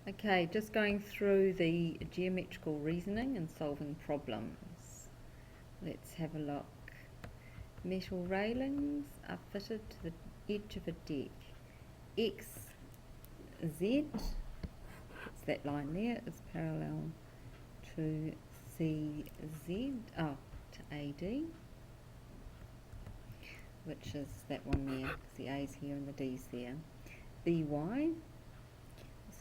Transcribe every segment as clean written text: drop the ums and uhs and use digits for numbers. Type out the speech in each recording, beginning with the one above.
Okay, just going through the geometrical reasoning and solving problems. Let's have a look. Metal railings are fitted to the edge of a deck. XZ, it's that line there, is parallel to CZ, to AD, which is that one there, because the A's here and the D's there. BY,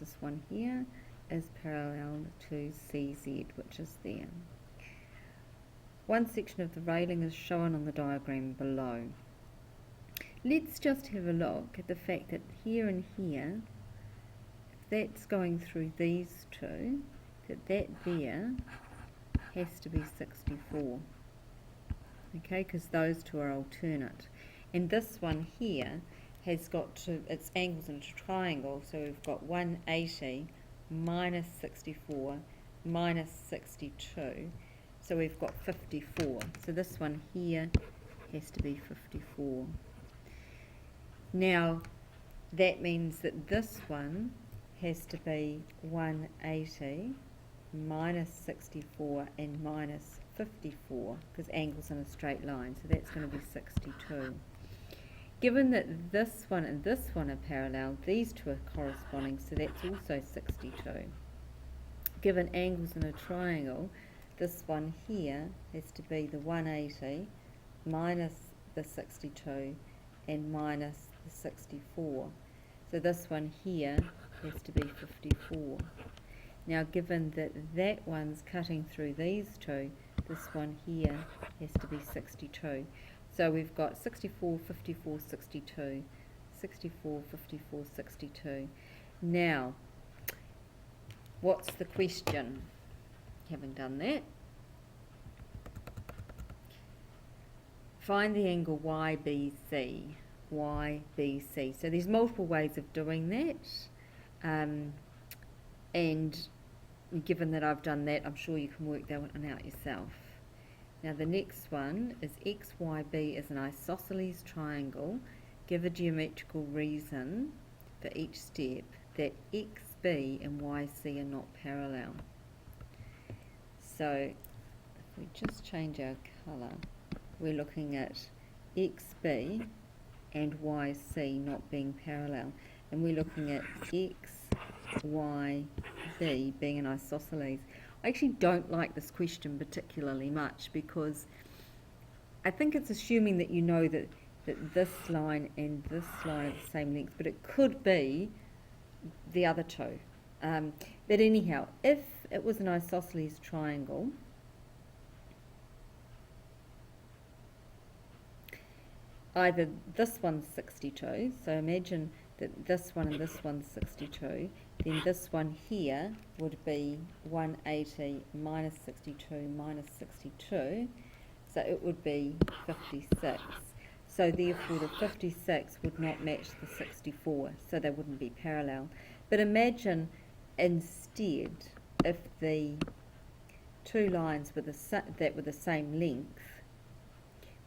this one here, is parallel to CZ, which is there. One section of the railing is shown on the diagram below. Let's just have a look at the fact that here and here, if that's going through these two, that there has to be 64. Okay, because those two are alternate. And this one here has got its angles in a triangle, so we've got 180 minus 64 minus 62, so we've got 54. So this one here has to be 54. Now that means that this one has to be 180 minus 64 and minus 54, because angles in a straight line, so that's going to be 62. Given that this one and this one are parallel, these two are corresponding, so that's also 62. Given angles in a triangle, this one here has to be the 180 minus the 62 and minus the 64. So this one here has to be 54. Now given that that one's cutting through these two, this one here has to be 62. So we've got 64, 54, 62, 64, 54, 62. Now, what's the question? Having done that, find the angle YBC. YBC. So there's multiple ways of doing that, and given that I've done that, I'm sure you can work that one out yourself. Now the next one is XYB is an isosceles triangle. Give a geometrical reason for each step that XB and YC are not parallel. So if we just change our colour, we're looking at XB and YC not being parallel, and we're looking at XYB being an isosceles. I actually don't like this question particularly much, because I think it's assuming that you know that this line and this line are the same length, but it could be the other two. But anyhow, if it was an isosceles triangle, either this one's 62, so imagine that this one and this one's 62, then this one here would be 180 minus 62 minus 62, so it would be 56. So therefore the 56 would not match the 64, so they wouldn't be parallel. But imagine instead if the two lines were that were the same length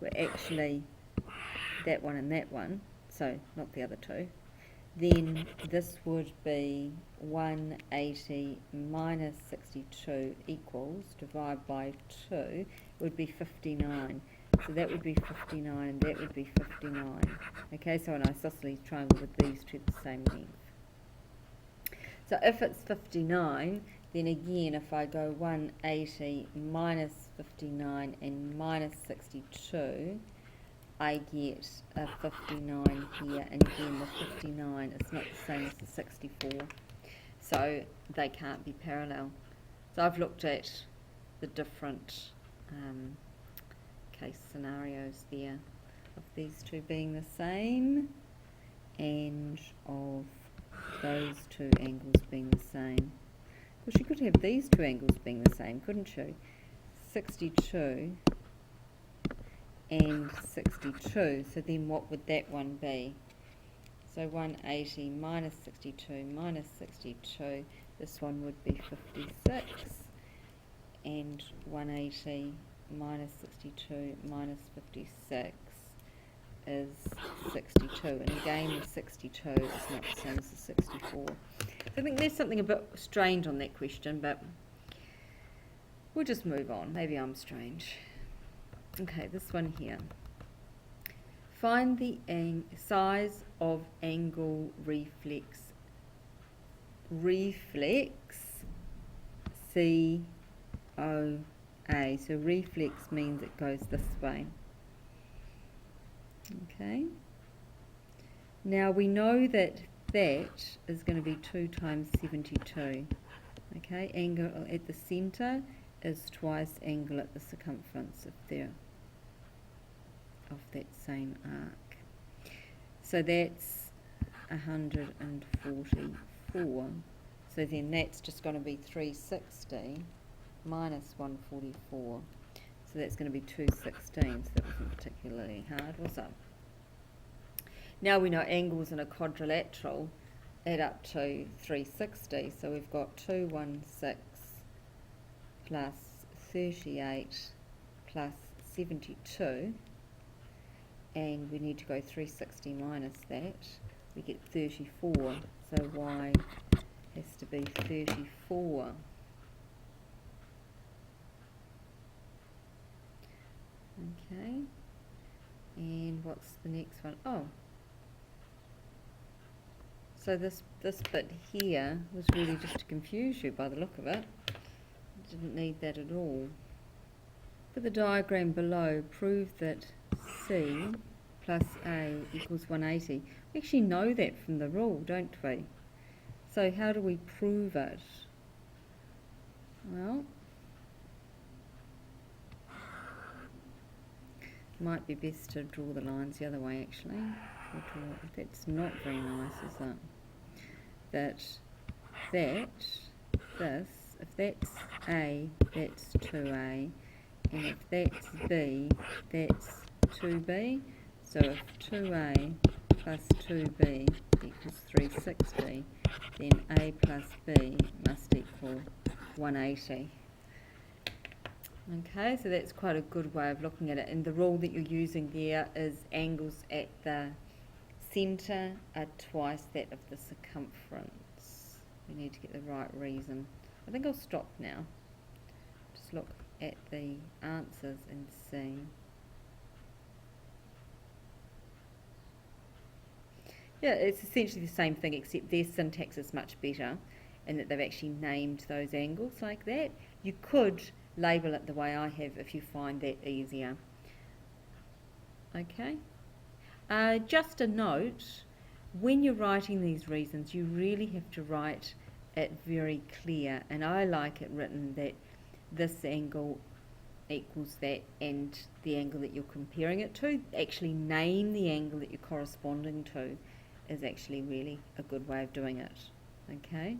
were actually that one and that one, so not the other two, then this would be 180 minus 62 equals, divide by 2, would be 59. So that would be 59 and that would be 59. Okay, so an isosceles triangle with these two the same length. So if it's 59, then again if I go 180 minus 59 and minus 62, I get a 59 here, and again the 59 is not the same as the 64, so they can't be parallel. So I've looked at the different case scenarios there of these two being the same and of those two angles being the same. Well, you could have these two angles being the same, couldn't you? 62 and 62, so then what would that one be? So 180 minus 62 minus 62, this one would be 56, and 180 minus 62 minus 56 is 62, and again the 62 is not the same as the 64. I think there's something a bit strange on that question, but we'll just move on. Maybe I'm strange. Okay, this one here. Find the size of angle reflex COA. So reflex means it goes this way. Okay. Now we know that is going to be 2 times 72. Okay, angle at the centre is twice angle at the circumference of that same arc. So that's 144. So then that's just going to be 360 minus 144. So that's going to be 216. So that wasn't particularly hard, was it? Now we know angles in a quadrilateral add up to 360. So we've got 216 plus 38 plus 72. And we need to go 360 minus that. We get 34. So y has to be 34. Okay. And what's the next one? Oh. So this bit here was really just to confuse you by the look of it. Didn't need that at all. For the diagram below, prove that C plus A equals 180. We actually know that from the rule, don't we? So how do we prove it? Well, might be best to draw the lines the other way actually. That's not very nice, is it? If that's A, that's 2A, and if that's B, that's 2B. So if 2A plus 2B equals 360, then A plus B must equal 180. Okay, so that's quite a good way of looking at it. And the rule that you're using there is angles at the centre are twice that of the circumference. We need to get the right reason. I think I'll stop now. Just look at the answers and see. Yeah, it's essentially the same thing, except their syntax is much better and that they've actually named those angles like that. You could label it the way I have if you find that easier. Okay. Just a note, when you're writing these reasons, you really have to write it very clear, and I like it written that this angle equals that and the angle that you're comparing it to. Actually name the angle that you're corresponding to is actually really a good way of doing it. Okay.